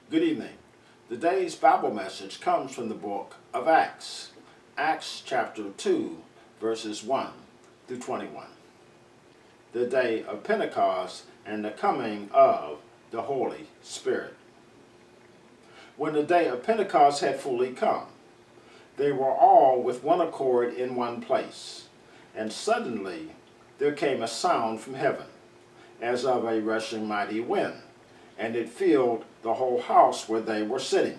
Good evening. Today's Bible message comes from the book of Acts, Acts chapter 2, verses 1 through 21. The day of Pentecost and the coming of the Holy Spirit. When the day of Pentecost had fully come, they were all with one accord in one place, and suddenly there came a sound from heaven, as of a rushing mighty wind, and it filled the whole house where they were sitting.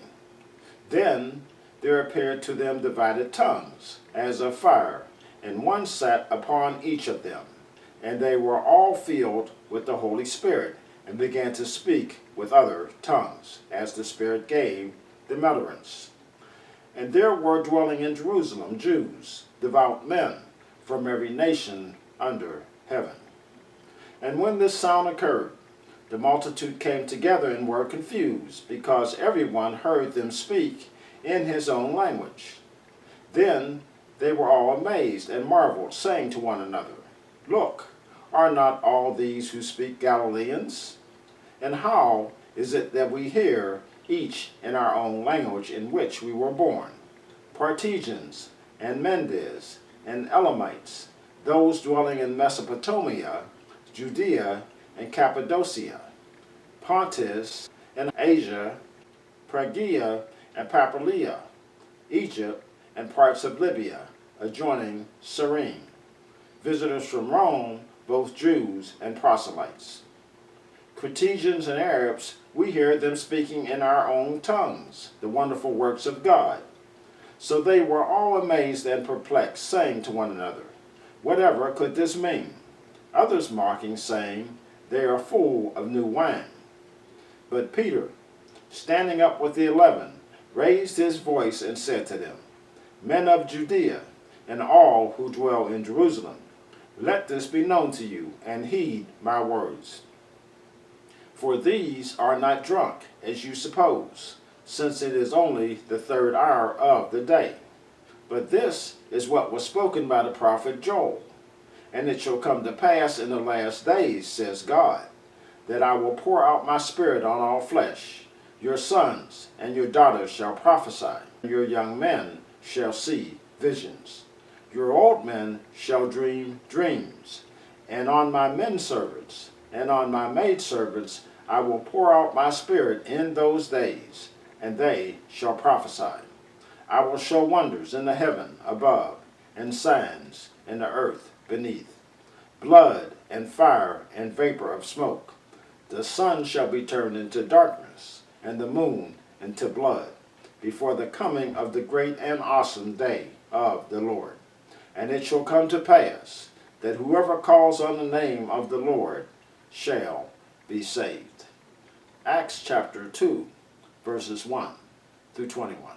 Then there appeared to them divided tongues, as of fire, and one sat upon each of them. And they were all filled with the Holy Spirit, and began to speak with other tongues, as the Spirit gave them utterance. And there were dwelling in Jerusalem Jews, devout men, from every nation under heaven. And when this sound occurred, the multitude came together and were confused, because everyone heard them speak in his own language. Then they were all amazed and marveled, saying to one another, "Look, are not all these who speak Galileans? And how is it that we hear each in our own language in which we were born? Parthians, and Medes, and Elamites, those dwelling in Mesopotamia, Judea, and Cappadocia, Pontus, and Asia, Phrygia, and Pamphylia, Egypt, and parts of Libya, adjoining Cyrene, visitors from Rome, both Jews and proselytes. Cretans and Arabs, we hear them speaking in our own tongues the wonderful works of God." So they were all amazed and perplexed, saying to one another, "Whatever could this mean?" Others mocking, saying, "They are full of new wine." But Peter, standing up with the 11, raised his voice and said to them, "Men of Judea, and all who dwell in Jerusalem, let this be known to you, and heed my words. For these are not drunk, as you suppose, since it is only the third hour of the day. But this is what was spoken by the prophet Joel. And it shall come to pass in the last days, says God, that I will pour out my spirit on all flesh. Your sons and your daughters shall prophesy. Your young men shall see visions. Your old men shall dream dreams. And on my men servants and on my maid servants I will pour out my spirit in those days, and they shall prophesy. I will show wonders in the heaven above, and signs in the earth beneath, blood and fire and vapor of smoke. The sun shall be turned into darkness, and the moon into blood, before the coming of the great and awesome day of the Lord. And it shall come to pass that whoever calls on the name of the Lord shall be saved." Acts chapter 2, verses 1 through 21.